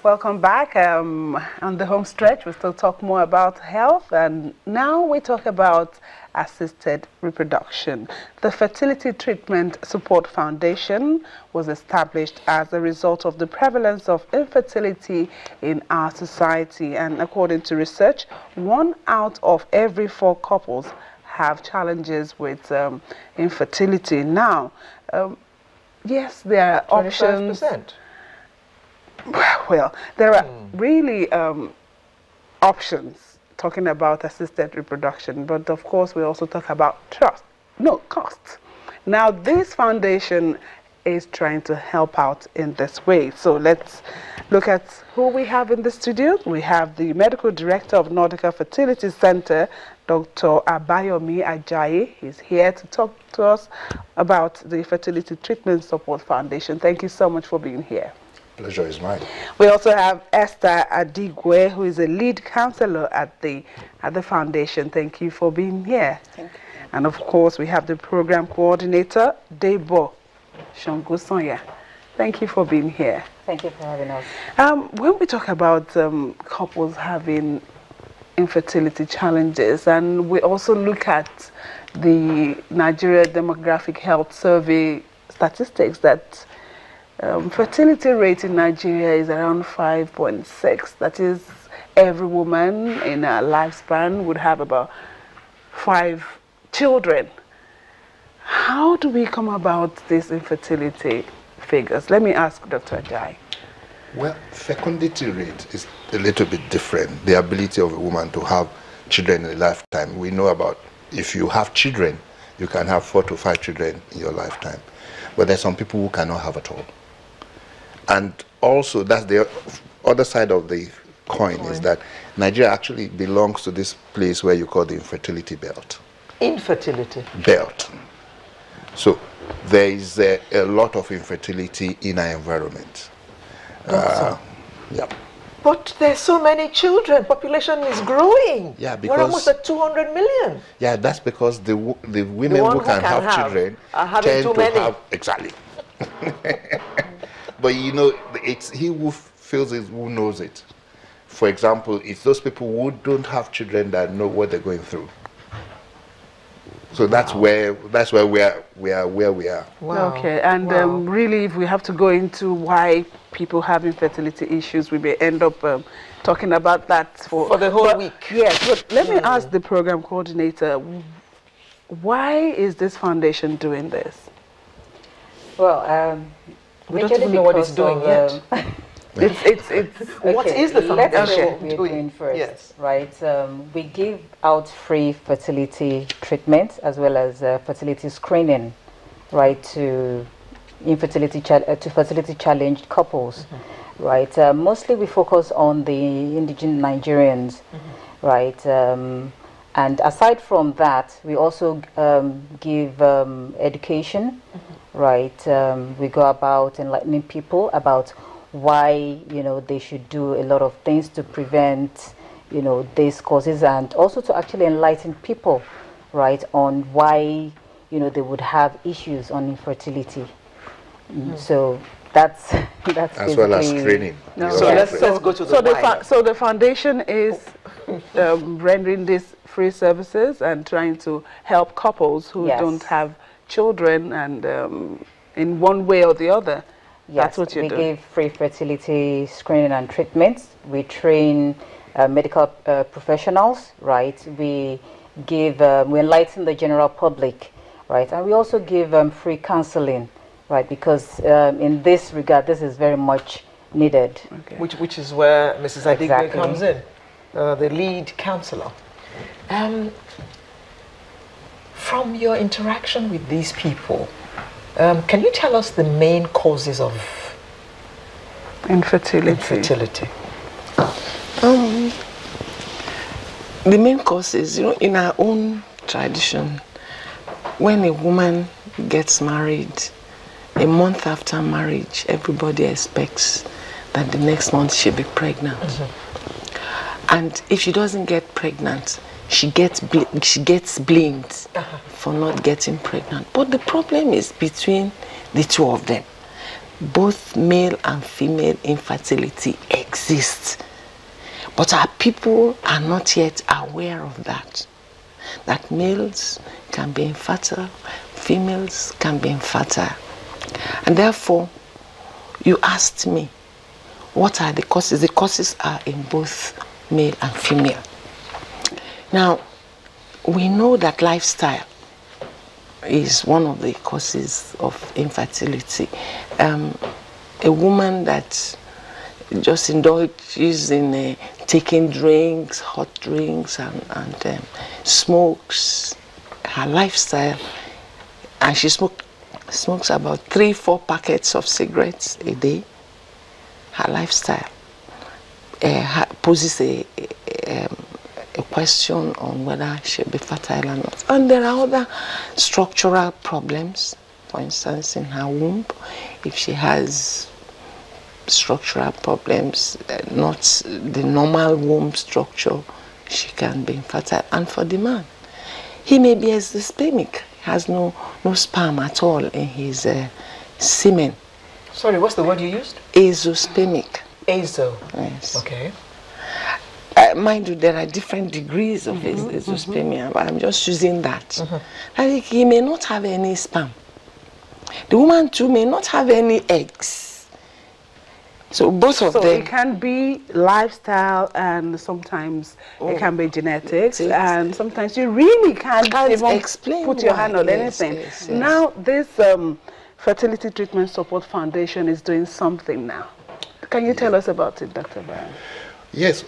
Welcome back. On the home stretch, we still talk more about health, and now we talk about assisted reproduction. The Fertility Treatment Support Foundation was established as a result of the prevalence of infertility in our society, and according to research, 1 out of every 4 couples have challenges with infertility. Now, yes, there are 25%. options. Well, there are really options talking about assisted reproduction, but of course we also talk about costs. Now, this foundation is trying to help out in this way. So let's look at who we have in the studio. We have the Medical Director of Nordica Fertility Center, Dr. Abayomi Ajayi. He's here to talk to us about the Fertility Treatment Support Foundation. Thank you so much for being here. Pleasure is mine. We also have Esther Adigwe, who is a lead counselor at the foundation. Thank you for being here. Thank you. And of course, we have the program coordinator, Debo Shongosonya. Thank you for being here. Thank you for having us. When we talk about couples having infertility challenges, and we also look at the Nigeria Demographic Health Survey statistics, that fertility rate in Nigeria is around 5.6. That is, every woman in a lifespan would have about 5 children. How do we come about these infertility figures? Let me ask Dr. Ajayi. Well, fecundity rate is a little bit different. The ability of a woman to have children in a lifetime. We know about, if you have children, you can have 4 to 5 children in your lifetime. But there's some people who cannot have at all. And also, that's the other side of the coin, is that Nigeria actually belongs to this place where you call the infertility belt. Infertility Belt. So there is a lot of infertility in our environment. Yeah. But there's so many children. Population is growing. Yeah, because we're almost at 200 million. Yeah, that's because the women who can have children are having too many. Exactly. But you know, it's he who feels it who knows it. For example, it's those people who don't have children that know what they're going through. So that's where we are where we are. Wow. Okay, and really, if we have to go into why people have infertility issues, we may end up talking about that for the whole week. Yes, but let me ask the program coordinator, why is this foundation doing this? Well, we don't even know what it's doing yet. What is the foundation? Let's say what we're doing first, yes. Right? We give out free fertility treatment as well as fertility screening, right, to fertility challenged couples, right? Mostly we focus on the indigenous Nigerians, right? And aside from that, we also give education, right? We go about enlightening people about why, they should do a lot of things to prevent, these causes, and also to actually enlighten people, right, on why, they would have issues on infertility. So that's as well as training. So let's go to so the foundation is rendering these free services and trying to help couples who don't have children, and in one way or the other. Yes, that's what you do. We give free fertility screening and treatments. We train medical professionals, right? We give, we enlighten the general public, right? And we also give free counseling, right? Because in this regard, this is very much needed. Okay. Which is where Mrs. Adigwe comes in, the lead counselor. From your interaction with these people, can you tell us the main causes of infertility? The main causes, in our own tradition, when a woman gets married, a month after marriage, everybody expects that the next month she'll be pregnant. And if she doesn't get pregnant, she gets blamed for not getting pregnant. But the problem is between the two of them. both male and female infertility exists. But our people are not yet aware of that. That males can be infertile, females can be infertile. And therefore, you asked me, what are the causes? The causes are in both male and female. Now, we know that lifestyle is one of the causes of infertility. A woman that just indulges in taking drinks, hot drinks, and smokes, her lifestyle, and she smokes about 3-4 packets of cigarettes a day. Her lifestyle poses a question on whether she'll be fertile or not. And there are other structural problems. For instance, in her womb, if she has structural problems, not the normal womb structure, she can be infertile. And for the man, he may be azoospermic, has no sperm at all in his semen. Sorry, what's the word you used? Azoospermic. Azo. Yes. Okay. Mind you, there are different degrees of azoospermia, but I'm just using that. Like, he may not have any sperm. The woman too may not have any eggs. So both of them. So it can be lifestyle, and sometimes it can be genetics, and sometimes you really can't even explain put your hand on anything. Yes. Now this Fertility Treatment Support Foundation is doing something now. Can you tell us about it, Dr. Brian? Yes,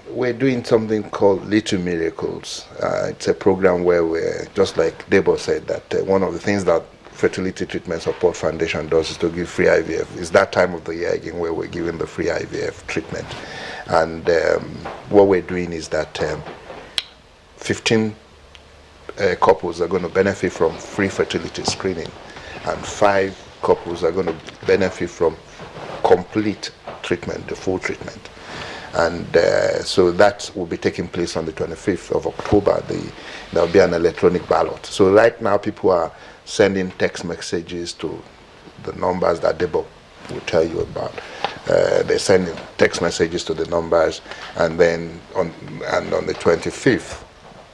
we're doing something called Little Miracles. It's a program where we're, just like Debo said, that one of the things that Fertility Treatment Support Foundation does is to give free IVF. It's that time of the year again where we're giving the free IVF treatment. And what we're doing is that 15 couples are going to benefit from free fertility screening, and 5 couples are going to benefit from complete treatment, the full treatment. And so that will be taking place on the 25th of October. There will be an electronic ballot. So right now people are sending text messages to the numbers that Debo will tell you about. They're sending text messages to the numbers, and then on the 25th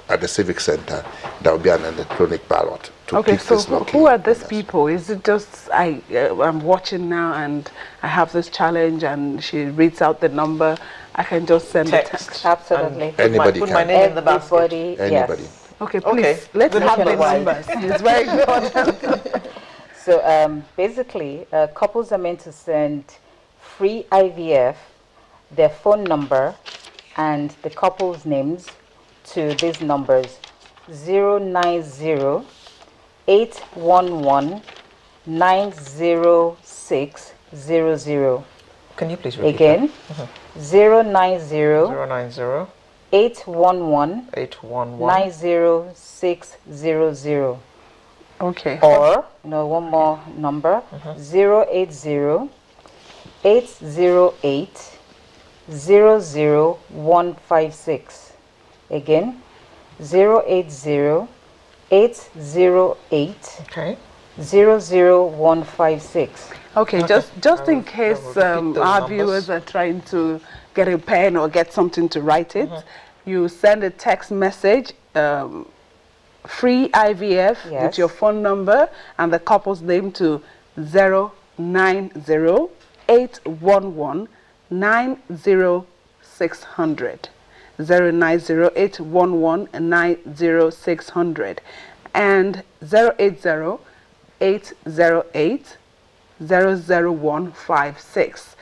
at the Civic Center, there will be an electronic ballot. Okay, so who are these people? Is it just I'm watching now and I have this challenge and she reads out the number, I can just send a text? Absolutely. Anybody put can. my name in the basket. Anybody. Yes. Okay, please, let's Good have the advice. numbers. It's very important. So basically, couples are meant to send free IVF, their phone number, and the couple's names to these numbers: 090 811 90600. Can you please repeat Again, that? 090 090 811 811 90600. Okay. Or, one more number, 080 808 00156. Again, 080 808 Okay. 00156. Okay, just in case our viewers are trying to get a pen or get something to write it, you send a text message, free IVF, with your phone number and the couple's name to 090 811 90600. 090 811 90600 and 080 808 00156.